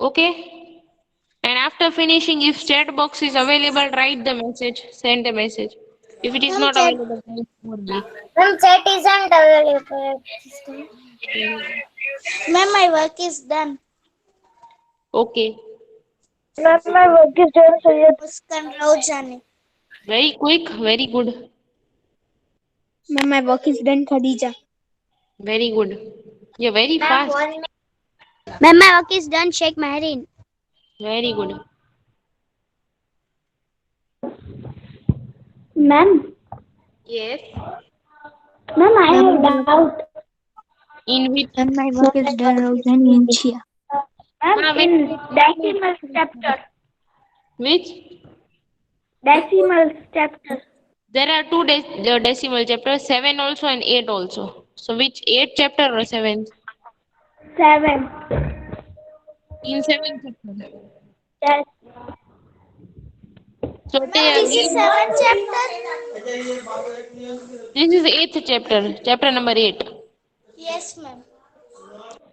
Okay? And after finishing, if chat box is available, write the message, send a message. If it is Ma'am, not chat. available, write more B. Ma'am, chat isn't available. Ma'am, my work is done. Okay. Ma'am, my work is done, Sayed. Muskan Raujani. Very quick, very good. Ma'am, my work is done, Khadija. Very good. You're very Ma'am, fast. 1 minute. Ma'am, my work is done. Sheikh Maharin. Very good. Ma'am, Yes. ma'am, I Ma'am, have doubt. In which Ma'am, my work is done, Raujani Inchia. Ma'am, wait, in wait, let me decimals chapter. which Decimals chapter. there are two decimal chapters, 7 also and 8 also. So which 8 chapter or 7? 7. In 7 chapter. Yes. So Ma'am, this is give 7th chapter. this is 8th chapter, chapter number 8. Yes, ma'am.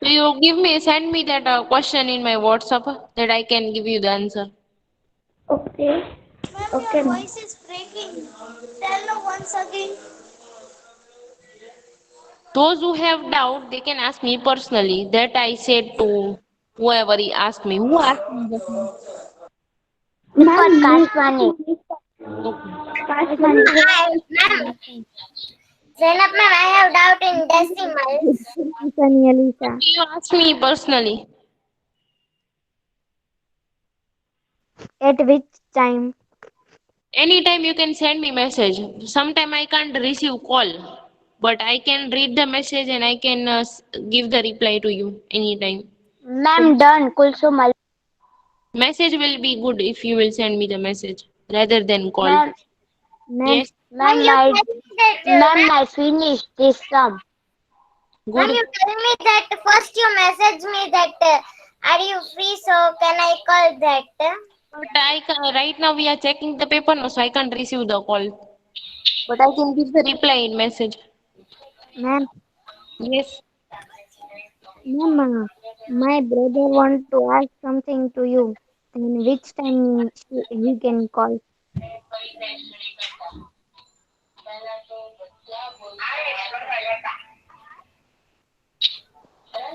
So you send me that question in my WhatsApp that I can give you the answer. Okay. Ma'am, Okay, your ma'am. voice is breaking. Tell me once again. Those who have doubt, they can ask me personally. That I said to whoever he asked me. Who asked me just now? Ma'am, Kashwani. Okay. Kashmani. Ma'am, Zainab, ma'am, I have doubt in decimals. Sunny Alisa. You ask me personally. At which time? Anytime you can send me message. Sometime I can't receive call, but I can read the message and I can give the reply to you anytime. So Ma'am, done. Kulsum. message will be good if you will send me the message rather than call. Ma'am, Ma'am, Yes, ma'am, ma'am, I finished this sum. Ma'am, good. you tell me that first you message me that are you free? So can I call that? But right now we are checking the paper now, so I can't receive the call. But I can give the reply in message. ma'am, Yes. ma'am, my brother want to ask something to you. In which time he can call?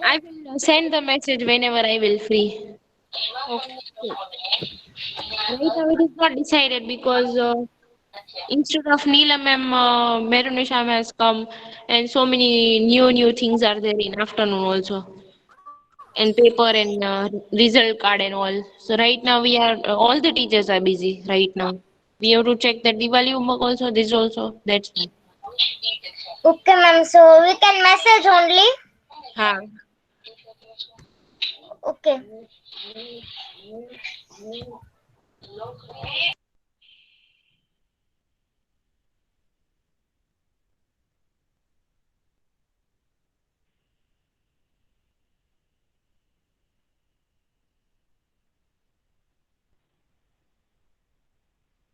I will send the message whenever I will free. Okay. Right now it is not decided because instead of Neela ma'am, Merunisha ma'am has come and so many new things are there in afternoon also. And paper and result card and all. So right now we are all the teachers are busy right now. We have to check that Diwali homework also, this also. That's why. Okay, ma'am. So we can message only. Ha. Okay.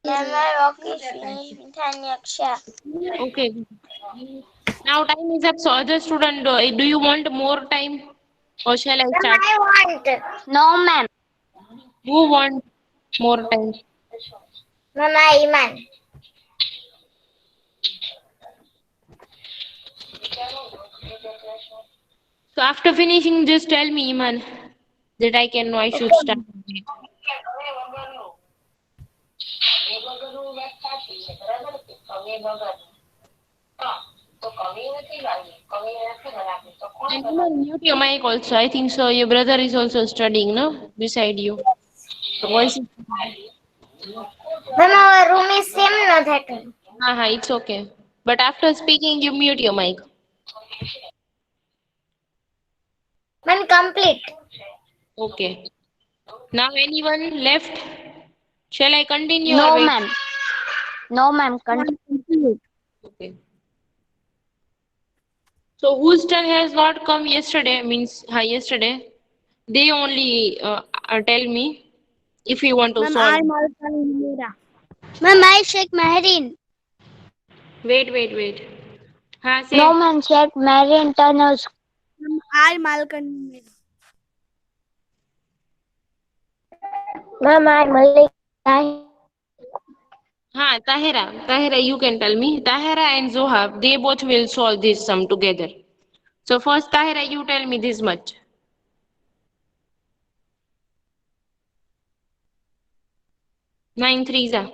Ma'am, my work is finished. Thanyaksha. Okay. Now time is up. So other student, do you want more time or shall I Ma'am, start? I want. No, ma'am. Who want more time? Ma'am, I Iman. So after finishing, just tell me, Iman, that I can know I should start. And Iman, mute your mic also. I think so. Your brother is also studying, no? Beside you. The voice is. Ma'am, our room is same, no that one. It's okay. But after speaking, you mute your mic. Ma'am, complete. Okay. Now anyone left? Shall I continue or No, wait? ma'am. No, ma'am. Continue. Okay. So whose turn has not come yesterday? Means yesterday. They only tell me if you want to Ma'am, solve. I'm Malkan Humira. Ma'am, I Sheikh Maharin. Wait. No, Say. ma'am. Sheikh Maharin Tunnels. Ma'am, I'm Malkan Humira. Ma'am, I'm Malik. Tahira, you can tell me. Tahira and Zohab, they both will solve this sum together. So first, Tahira, you tell me this much. 9 threes are.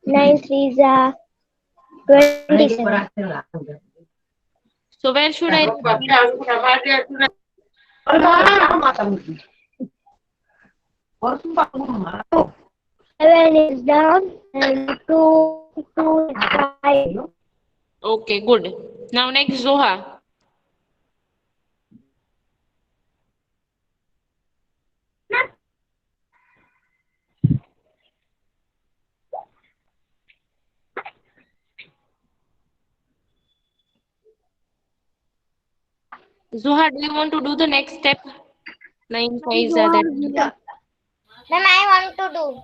9 threes are 27. So where should I write? 7 is down and 2 is 5. Okay, good. Now next, Zoha. Zoha, do you want to do the next step? 9 fives are that. Ma'am, I want to do.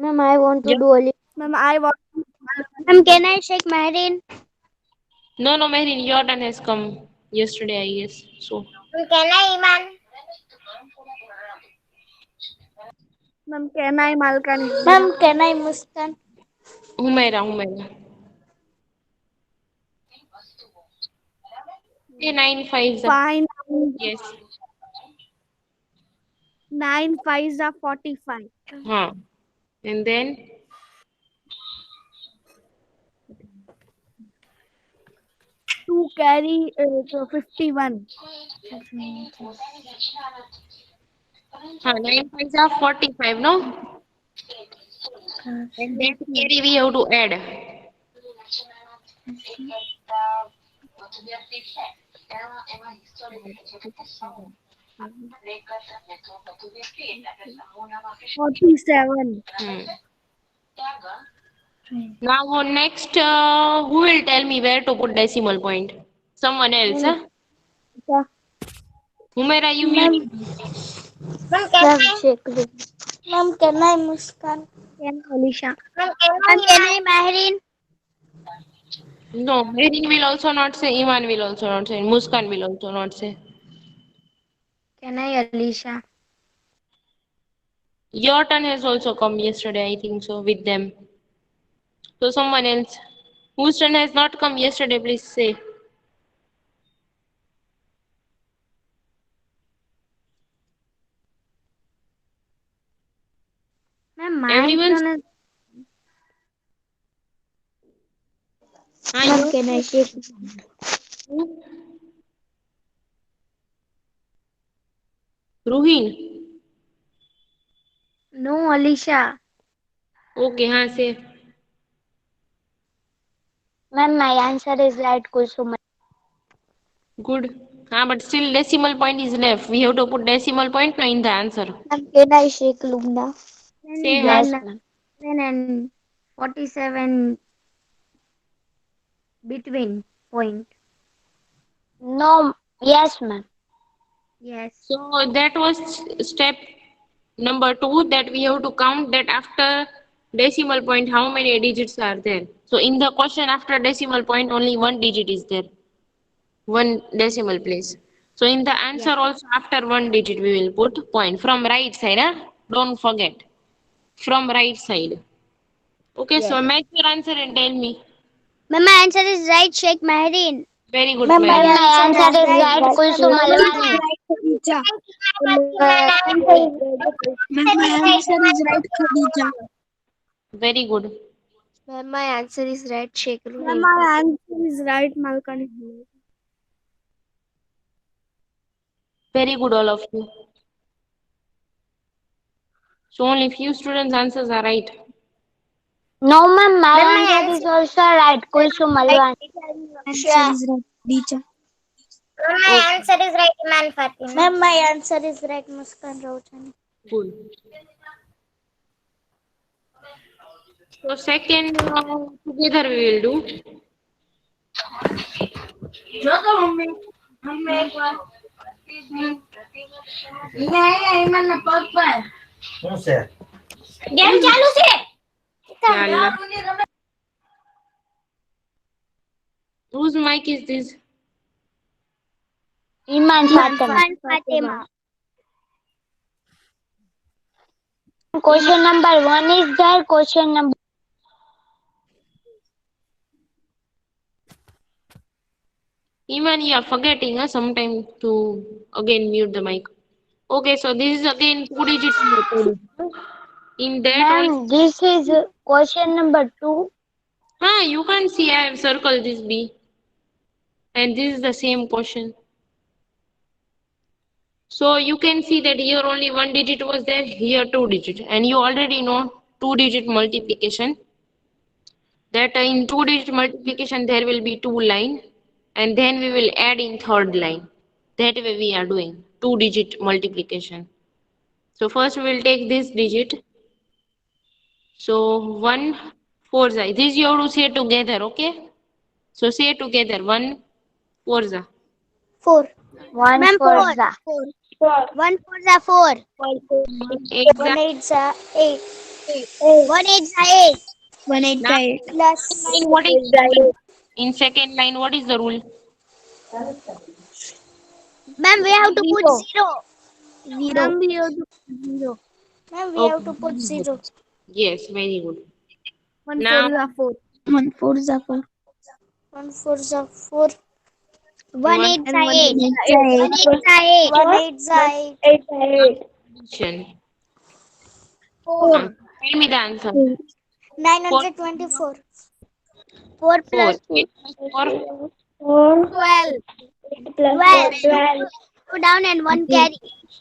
Ma'am, I want to Yeah. do only. Ma'am, I want. Ma'am, can I shake Marin? No, no, Mehrin, your turn has come yesterday, I guess. So, Can I, Iman? Ma'am, can I Malkani? Ma'am, can I Muskan? Humaira. Okay, 9 fives are. Fine. Yes. 9 fives are 45. Huh. And then 2 carry so 51. 9 fives are 45, no? And that carry we have to add. Forty-seven. Now on next, who will tell me where to put decimal point? Someone else, huh? Yeah. Humaira, you Ma'am, will. Ma'am, can ma'am, I? shake. Ma'am, can I Muskan? Can Alisha? Ma'am, can Ma'am, I, can Iman? I Marin? No, Mehrin will also not say. Iman will also not say. Muskan will also not say. Can I Alisha? Your turn has also come yesterday, I think so, with them. So someone else. Whose turn has not come yesterday, please say. Ma'am, my Everyone. turn is. Hi, Ma'am, your can I shake? Ruhin. No, Alisha. Okay, say. Ma'am, my answer is right, Kulsum. Good. But still decimal point is left. We have to put decimal point in the answer. Ma'am, can I shake Lumna? Say Yes, hi. ma'am. 7 and 47 between point. No. Yes, ma'am. Yes. So that was step number 2, that we have to count that after decimal point how many digits are there. So in the question after decimal point only one digit is there. One decimal place. So in the answer Yes. also after one digit we will put point from right side. Huh? Don't forget. From right side. Okay, so Yes. match your answer and tell me. Ma'am, my answer is right, Sheikh Mahdeen. Very good, Ma'am, my Mary. Ma'am, my answer answer is is right, right. Kulsum Kulsum Alwani. Right, Khadija. My answer is Ma'am, my answer is right, Khadija. Very good. Ma'am, my answer is right, Sheikh Ma'am, Ruhin. my answer is right, Malkani. Very good, all of you. So only few students' answers are right. No, ma'am, my Ma'am, my answer is also right. Kulsum right, Alwani. Answer is right, Khadija. Ma'am, my answer is right, Iman Fatima. Ma'am, my answer is right, Muskan Rauchani. Good. So second together we will do. Game ચાલુ છે. Ya Allah. Whose mic is this? Iman Fatima. Fatima. Question number 1 is there. Question number Even you are forgetting sometime to again mute the mic. Okay, so this is again two-digit method. In that also, ma'am, this is question number 2. you can't see I have circled this B, and this is the same question. So you can see that here only one digit was there, here two digit, and you already know two-digit multiplication. That in two-digit multiplication there will be two line, and then we will add in third line. That way we are doing two-digit multiplication. So first we will take this digit. So 1 4 this you have to say together, okay? So say together 1 4 4. 1 Ma'am, for 4. the 1 4 the 4. 8 1 8 the 8. 1 8 the 8. 1 8 Now 8. in what is the rule? In second line what is the rule? Ma'am, we have to put 0. 0. Ma'am, we have to put Okay, 0. yes, very good. 1 4 Now the 4. 1 4 is 4. 1 4 the 4. 1 one 8 And the 1 8. 8 is 1 8 the 8. 1 8 the 8. addition. 4. Tell me the answer. 4 924. 4 4 plus 8 plus 12. 12. 2 down and 1 carry.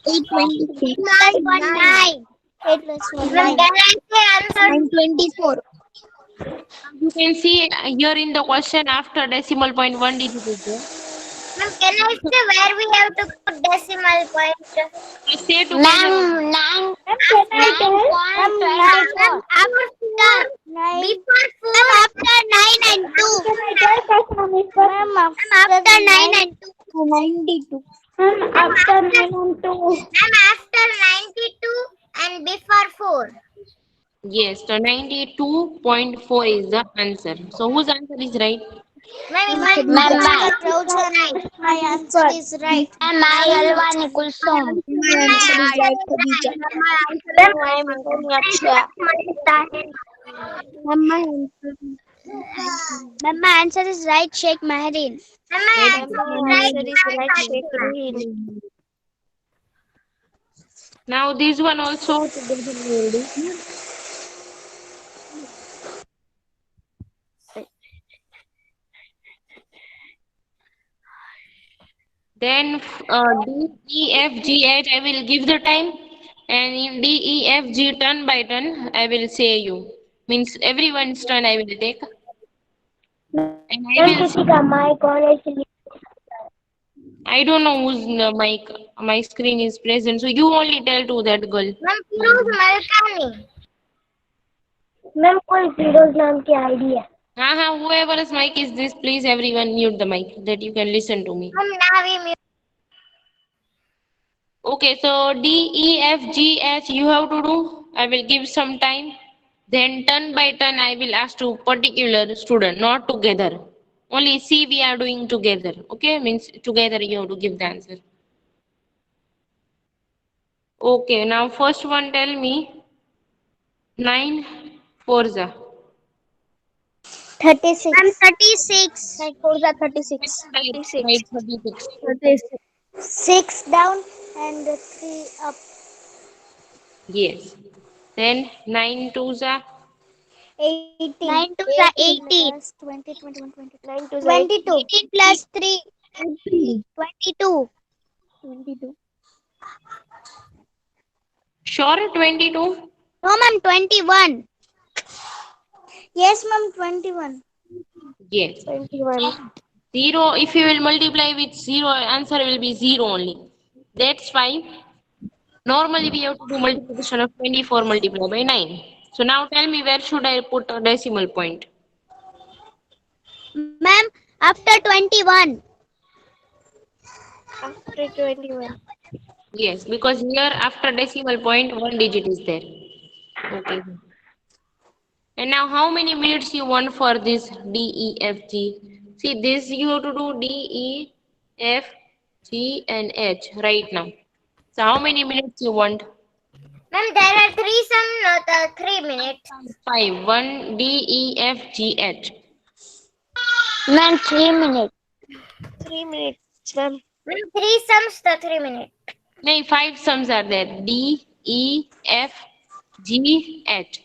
823. 8 plus 1 9. 8 plus 1 9. Can I say answer? 924. 4. You can see here in the question after decimal point one digit is there. Ma'am, can I say where we have to put decimal point? Say together. ma'am, 9 After 9.24. before 4. After 9 and 2. Ma'am, after 9 and 2. 92. After 9 and 2. Ma'am, after 92 and before 4. Yes, so 92.4 is the answer. So whose answer is right? Ma'am, my answer is right. Ma'am, I Alwani Kulsum. My answer is right, Khadija. Ma'am, my answer is Ma'am, my answer is right, Sheikh Mahreen. Ma'am, my answer is right, Sheikh Mahreen. Now this one also together we will do. Then D, E, F, G, H, I will give the time. And in D, E, F, G, turn by turn, I will say you. Means everyone's turn I will take. And I don't know whose mic, my screen is present. So you only tell to that girl. Ma'am, Firoz Malkani. Ma'am कोई फिरोज नाम की ID है Whoever's mic is this, please everyone mute the mic that you can listen to me. Ma'am, Navi. Okay, so D, E, F, G, H, you have to do. I will give some time. Then turn by turn, I will ask to particular student, not together. Only C we are doing together. Okay, means together you have to give the answer. Okay, now first one tell me 9 Forza. 36. Ma'am, 36. 36. Right, 36. 36. 6 down and 3 up. Yes. Then 9 twos are 18. 9 to the 18. 20, 21, 22. 9 to 22. 18 plus 3. 22. 22. sure 22. No, ma'am, 21. Yes, ma'am, 21. Yes. 21. 0, if you will multiply with 0, answer will be 0 only. That's 5. Normally we have to do multiplication of 24 multiplied by 9. So now tell me where should I put a decimal point? Ma'am, after 21. After 21. Yes, because here after decimal point one digit is there. Okay. And now how many minutes you want for this D, E, F, G? See this you have to do D, E, F, G and H right now. So how many minutes you want? Ma'am, there are three sum, not 3 minutes. 5. 1, D, E, F, G, H. Ma'am, 3 minutes. 3 minutes, ma'am. Ma'am, three sums, the 3 minutes. No, 5 sums are there. D, E, F, G, H.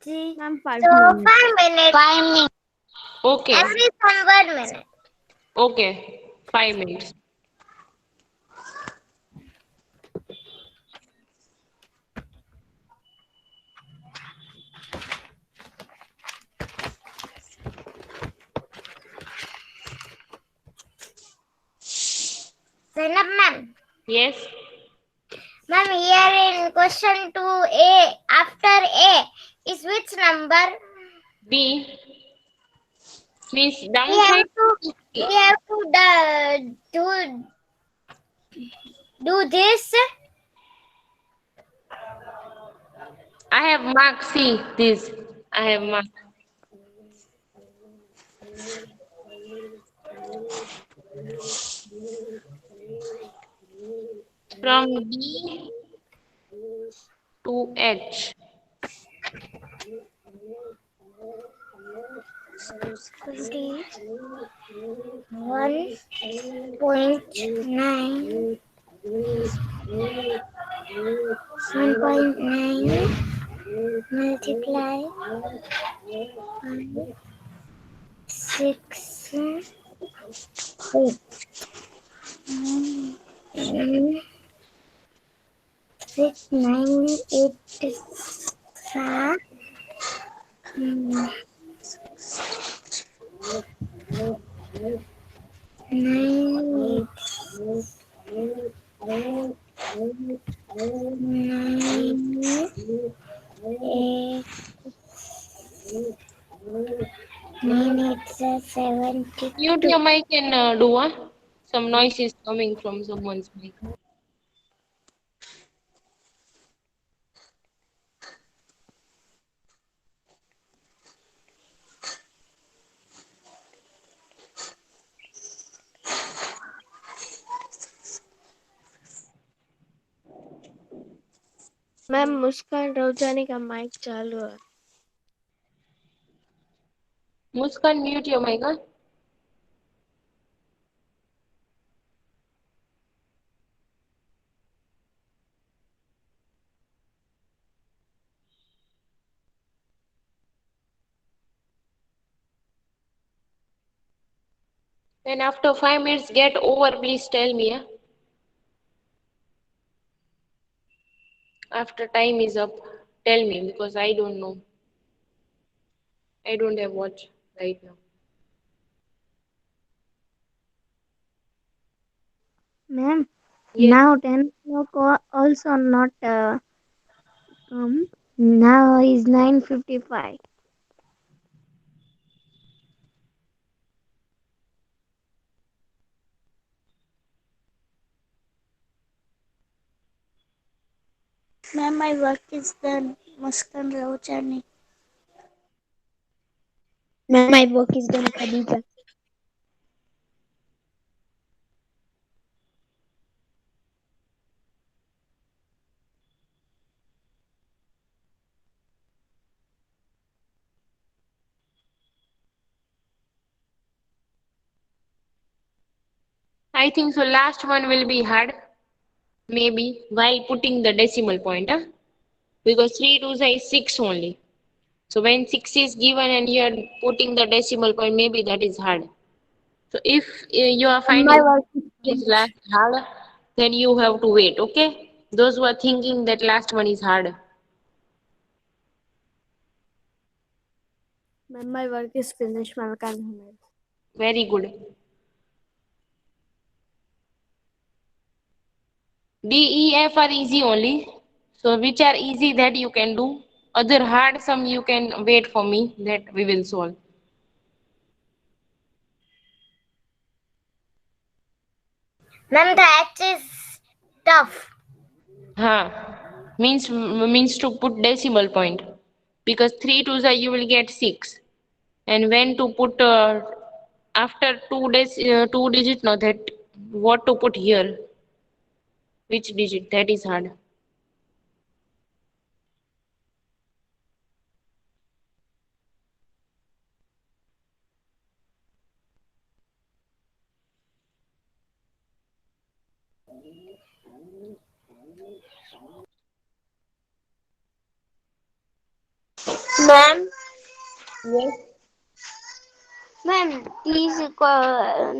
Ma'am, 5 So minutes. 5 minutes. 5 minutes. Okay. Every sum 1 minute. Okay. 5 minutes. Zainab ma'am. Yes. Ma'am, here in question 2A, after A is which number? B means We downside. have to do this. I have marked C. This. I have marked. From D to H. 1.9 1.9 multiply 6 6 9 8 9 9 8 9 8 70. Mute your mic and do some noise is coming from someone's mic. Ma'am Muskan Raujani का mic चालू है. Muskan, mute your mic. Huh? Then after 5 minutes get over, please tell me. Huh? After time is up, tell me because I don't know. I don't have watch right now. Ma'am, Yes. now 10 o'clock also not come. Now is 9:55. Ma'am, my work is done. Muskan Rauchani. Ma'am, my work is done, Khadija. I think so. Last one will be hard, maybe while putting the decimal point, huh? Because 3 2s is 6 only. So when 6 is given and you are putting the decimal point, maybe that is hard. So if you are And my finding work is is finished. last hard, then you have to wait, okay? Those who are thinking that last one is hard. Ma'am, my work is finished. Ma'am, I can't help. Very good. D, E, F are easy only. So which are easy that you can do. Other hard some you can wait for me that we will solve. Ma'am, the H is tough. Means to put decimal point because 3 twos are you will get 6 and when to put after 2 digit no that what to put here which digit that is hard. Ma'am, Yes. ma'am, please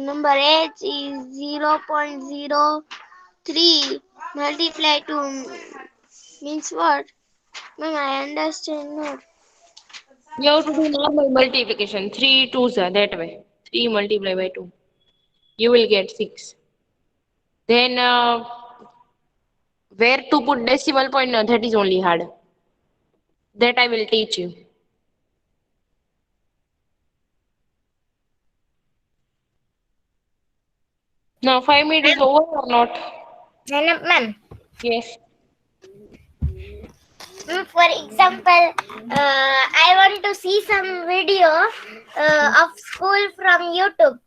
number H is 0.03 multiply to means what? Ma'am, I understand not. You have to do normal multiplication. 3 twos are that way. 3 multiplied by 2. You will get 6. Then where to put decimal point? No, that is only hard. That I will teach you. Now 5 minutes is over or not? Ma'am, Yes. for example, I want to see some video of school from YouTube.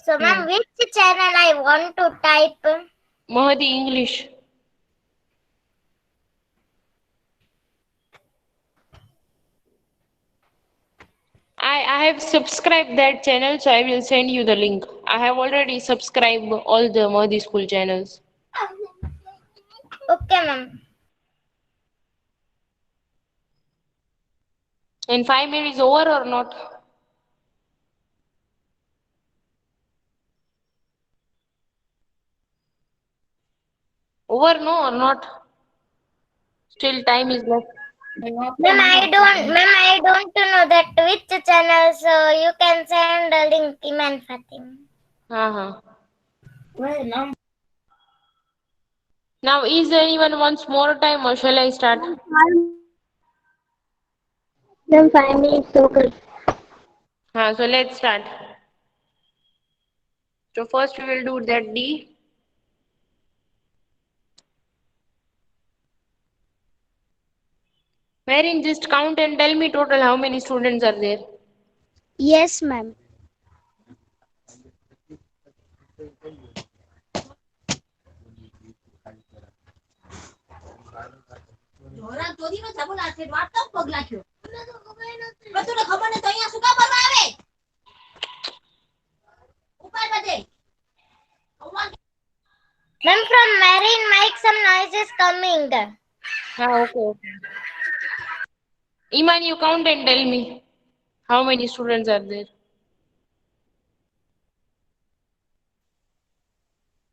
So, ma'am, which channel I want to type? Mahadi English. I have subscribed that channel, so I will send you the link. I have already subscribed all the Mahdi school channels. Okay, ma'am. And 5 minutes over or not? Over no or not? Still time is left. Ma'am, I don't know that which channel. So you can send a link, Iman Fatim. Uh-huh. Now, is there anyone wants more time or shall I start? Then 5 minutes okay. So let's start. So first we will do that D. Wherein just count and tell me total how many students are there. Yes, ma'am. Ma'am, from Marine mic some noise is coming. Okay. Iman, you count and tell me how many students are there.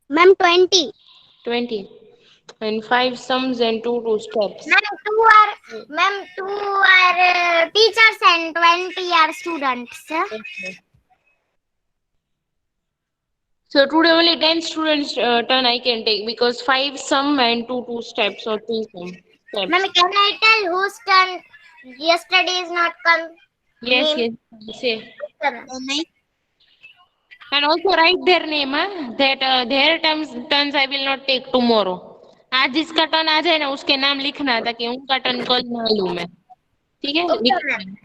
Ma'am, 20. 20. And 5 sums and 2 steps. Ma'am, two are teachers and 20 are students. Okay. So today only 10 students turn I can take because 5 sum and 2 steps or 3 sum Ma'am, steps. can I tell whose turn yesterday is not come? Yes, Name. yes, say. Ma'am. And also write their name, that their turns I will not take tomorrow. आज जिसका turn आ जाए ना उसके नाम लिखना ताकि उनका turn कल ना लूं मैं. ठीक है? Okay, लिख. ma'am.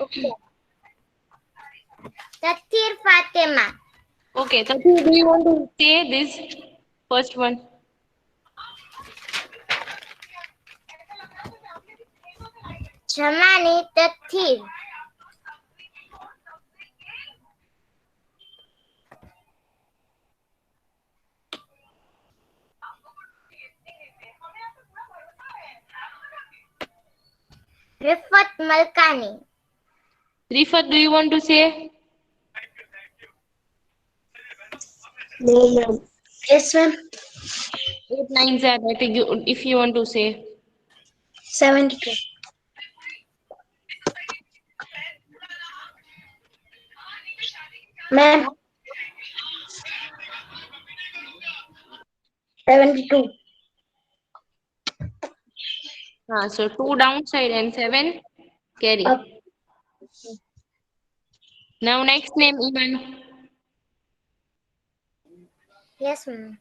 Okay. Tathir Fatima. Okay, so do you want to say this first one? Shamani Tathir. Rifat Malkani. Rifat, do you want to say? No, ma'am. Yes, ma'am. 8 9s are that if you want to say. 72. Ma'am. 72. So 2 downside and 7 carry. Up. Now next name Iman. Yes, ma'am.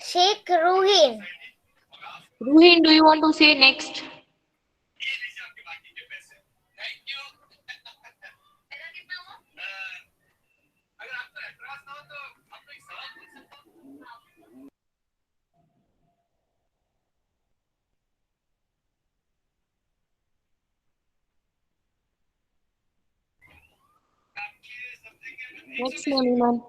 Sheikh Ruhin. Ruhin, do you want to say next? Next name Iman.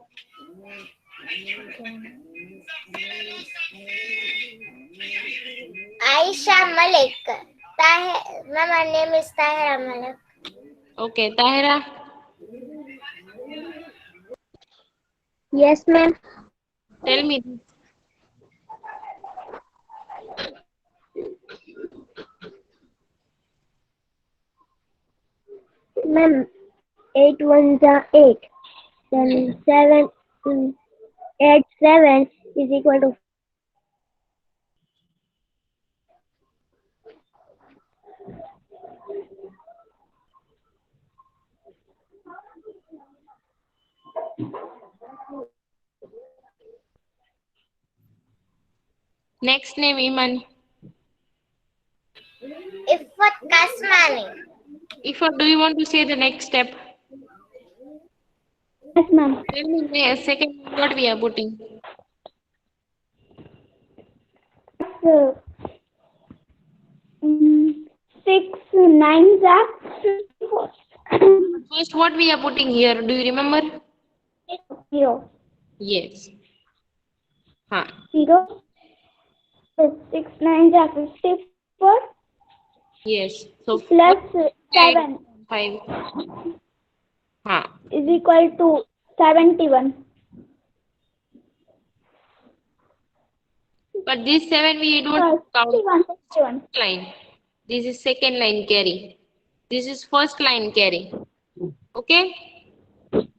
Aisha Malik. Ma'am, her name is Tahira Malik. Okay, Tahira. Yes, ma'am. Tell me. Ma'am, 8 ones are 8. Then 7, 8, 7 is equal to Next name, Iman. Ifat Kasmani. If do you want to say the next step? yes, ma'am. Tell me a second what we are putting. So, 6 nines are 54. First, what we are putting here? Do you remember? 0. Yes. Huh. 0. 6 nines are 54. Yes. So Plus what 7 5. Huh. is equal to 71. But this 7 we don't count 61. line. This is second line carry. This is first line carry. Okay?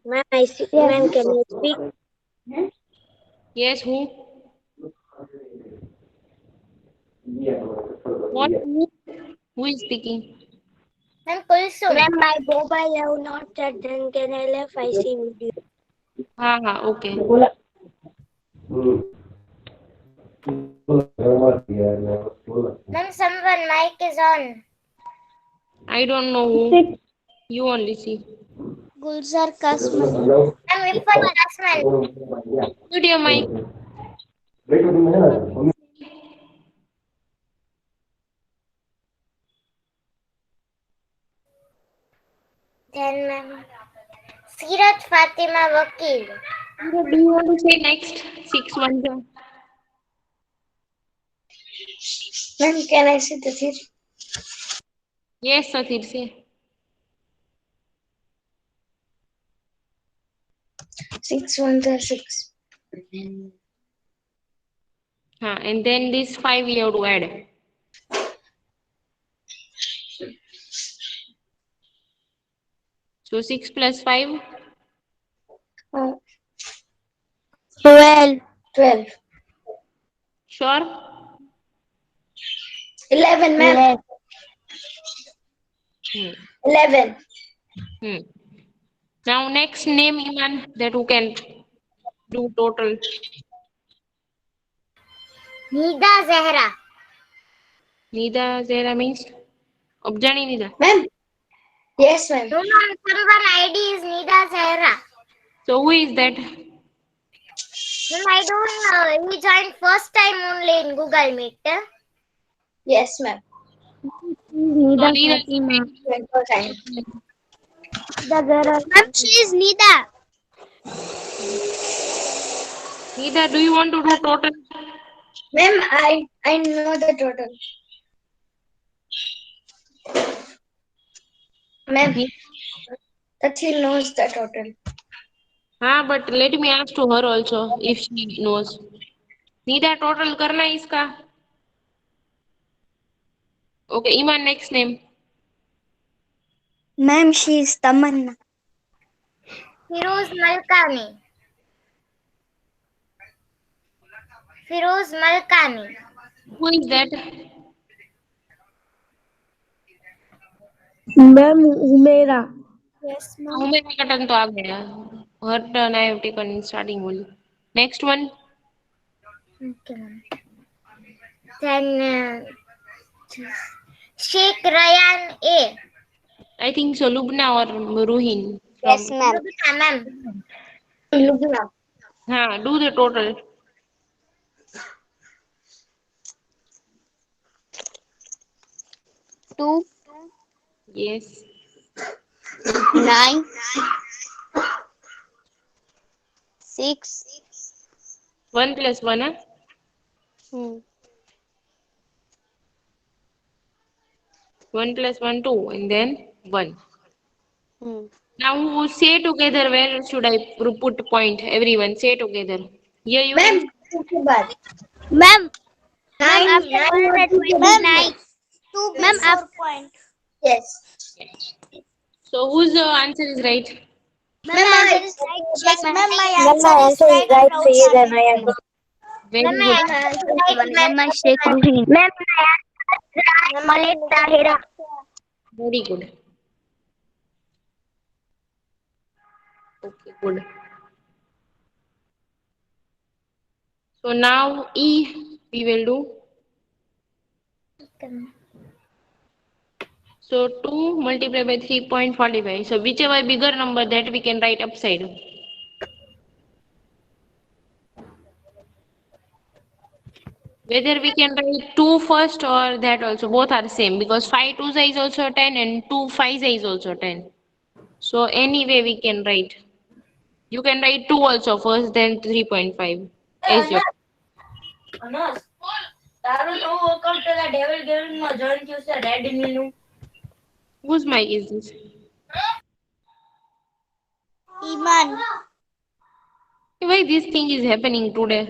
Ma'am, ma'am, can I speak? Yes, who? What? Who is speaking? Ma'am, Kulsum. Ma'am, my mobile have not charged. Then can I left IC video? Ha, okay. Ma'am, someone mic is on. I don't know who. 6. You only see. Gulzar Kasmani. Ma'am, Ifat Kasmani. Mute your mic. Then, ma'am, Sirat Fatima Wakil. Do you want to say next? 6 1 2. Ma'am, can I see the theory? Yes, Sathir, say. 6 ones are 6. And then this 5 we have to add. So 6 plus 5. 12. 12. Sure? 11, ma'am. 11. Hmm. Now next name Iman that who can do total. Nida Zehra. Nida Zera means Objani Nida. Ma'am. Yes, ma'am. No, ma'am, someone ID is Nida Zehra. So who is that? Ma'am, I don't know. He joined first time only in Google Meet. Yes, ma'am. Nida Fatima. Ma'am, she is Nida. Nida, do you want to do total? Ma'am, I know the total. Ma'am, that he knows the total. But let me ask to her also if she knows. Nida total करना है इसका. Okay, Iman next name. Ma'am, she is Tamanna. Firoz Malkani. Firoz Malkani. Who is that? Ma'am, Humaira. Yes, ma'am. मेरा का turn तो आ गया. Her turn I have taken in starting only. Next one. Okay, ma'am. Then Sheikh Ryan A. I think so. Lubna or Ruhin. Yes, ma'am. Lubna, ma'am. Lubna. Do the total. 2, Yes. 9, 6, 1 plus 1, huh? Hmm. 1 plus 1, 2, and then 1. Hmm. Now say together where should I put point? Everyone say together. Here you can. Ma'am, उसके बाद Ma'am, ma'am, nine after nine one two के 129, Two ma'am, before point. Yes. So whose answer is right? ma'am, my answer is right. Check my Ma'am, my Ma'am, answer my is answer is right. right. Rao Sayed and Chani. I am. Very Ma'am, good. my answer is right. Ma'am, my Sheikh Ruhin. Ma'am, Malik Tahira. Very good. Okay, good. So now E we will do. So 2 multiplied by 3.45. So whichever bigger number that we can write upside. Whether we can write 2 first or that also, both are same because 5 2 is also 10 and 2 5 is also 10. So anyway we can write. You can write 2 also first, then 3.5 as your. Anas, તારું નવું account પેલા Devil Gaming માં join થયું છે Redmi નું. Whose mic is this? Iman. Why this thing is happening today?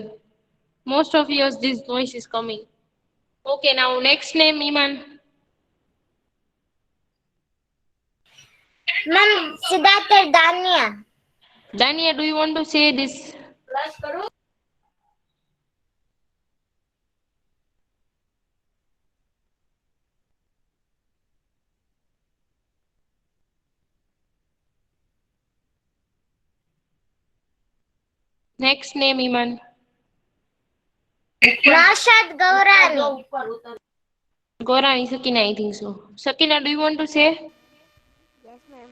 Most of yours this noise is coming. Okay, now next name Iman. Ma'am, Siddharth Dania. Dania, do you want to say this? Plus करूँ? Next name Iman. Rashad Gaurani. Gorani Sakina, I think so. Sakina, do you want to say? Yes, ma'am.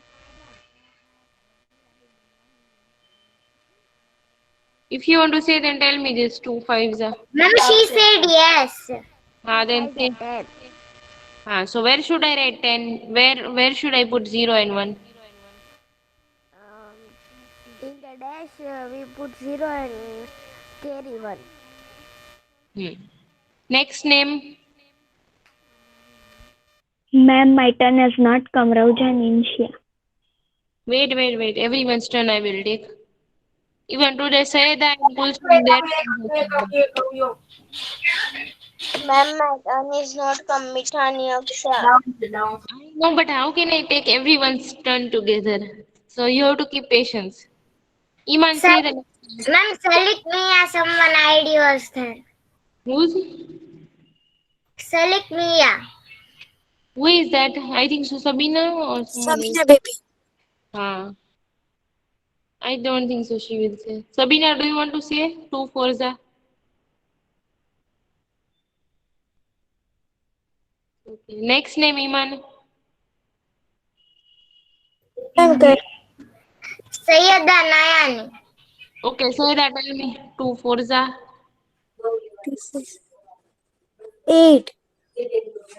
If you want to say, then tell me this 2 5s. Ma'am, she said yes. Then say. 10. So where should I write 10? Where should I put 0 and 1? In the dash, we put 0 and carry 1. Next name. Ma'am, my turn has not come. Raujan Inshia. Wait. Everyone's turn I will take. Even today Sayeda and Kulsum there. Ma'am, my turn is not come. Mithani Aksha. No, but how can I take everyone's turn together? So you have to keep patience. Iman, say the next. Ma'am, Salik Mia, someone ID was there. Who's? Salik Mia. Who is that? I think so Sabina or someone else. Sabina baby. I don't think so she will say. Sabina, do you want to say 2 Forza? Okay. Next name Iman. Okay. Sayyada Nayani. Okay, say that tell me. 2 Forza. 8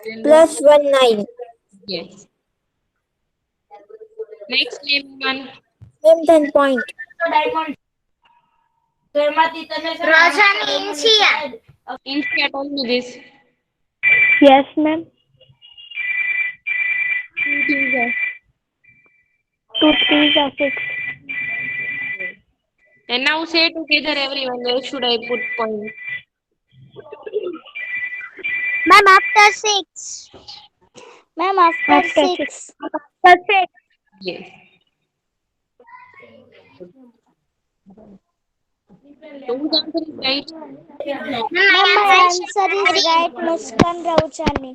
Then plus 1 9. yes. Next name Iman. Same 10 point. Roshan Insia. Insta, tell me this. Yes, ma'am. 2 things are. 2 3s are 6. And now say together everyone. Where should I put point? Ma'am, after 6. Ma'am, after 6. After 6. Yes. So whose answer is right? Ma'am, my answer is right. Muskan Rao Chani.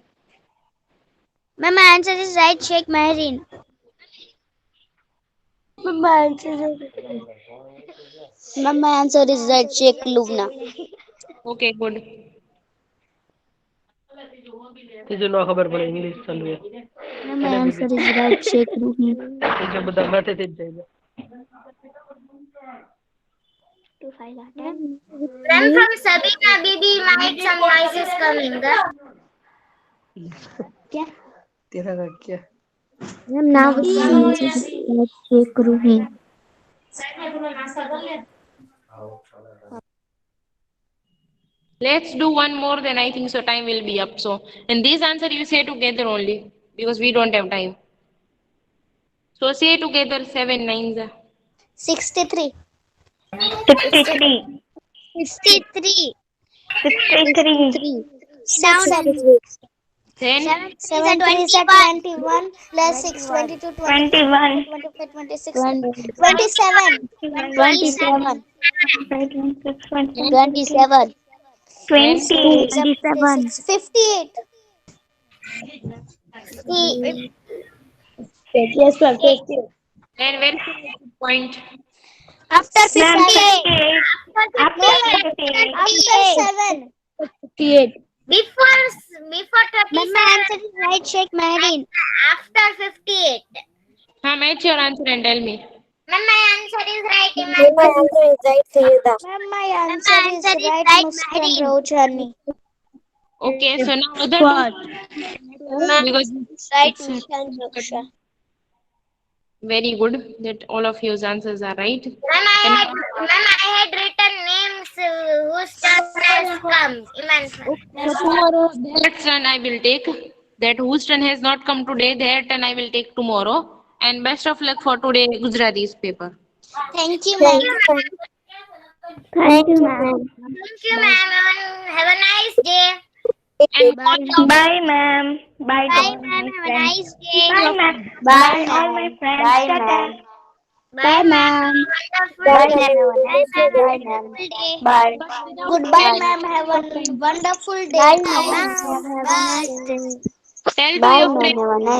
Ma'am, my answer is right. Sheikh Mahreen. Ma'am, my answer is right. Sheikh Lubna. Okay, good. तुझे ना खबर पड़े English चालू है Ma'am, my answer is right. Sheikh Ruhin. तुझे बता माथे ते जाएगा 2 5 are 10. Ma'am, from Sabina Bibi might some noises coming. क्या? तेरा का क्या Ma'am, now my answer is right. Sheikh Ruhin. Let's do one more, then I think so time will be up. So, and this answer you say together only because we don't have time. So say together 7 nines. 63. 63. 63. 63. Down. 7. Then 7 3 is a 21 plus 6, 22, 21. 25, 26, 20, 27. 27, 27. 27, 20. 27, 58. yes, sir, 50, then where is the point? After Ma'am, 58. 58. After No, 58. after 7. 58. Before My 37. answer is right, Sheikh Mahdeen. After 58. Match your answer and tell me. Ma'am, my answer is right. Iman. Ma'am, my answer is right, Muskan Rojani. Okay, so now other two because Right, it's Muskan Raksha. very good that all of your answers are right. Ma'am, I had written names whose turn has come. Iman. So tomorrow their turn I will take. That whose turn has not come today, their turn I will take tomorrow. And best of luck for today Gujarati's paper. Thank you, ma'am. Thank you, ma'am. Thank you, ma'am. Have a nice day. And Bye. Bye, ma'am. Bye, to all my Have a friends. nice day. Bye, ma'am. Bye, Bye, all my ma'am. friends. Bye, Tata. ma'am. Bye, ma'am. Bye, Wonderful ma'am. day. Have a nice day. Bye, Bye, ma'am. ma'am. Wonderful day. Bye. Goodbye, Bye. ma'am. Have a wonderful day. Bye, Bye. ma'am. Have a nice day. tell to Bye, your ma'am. friends. Have a nice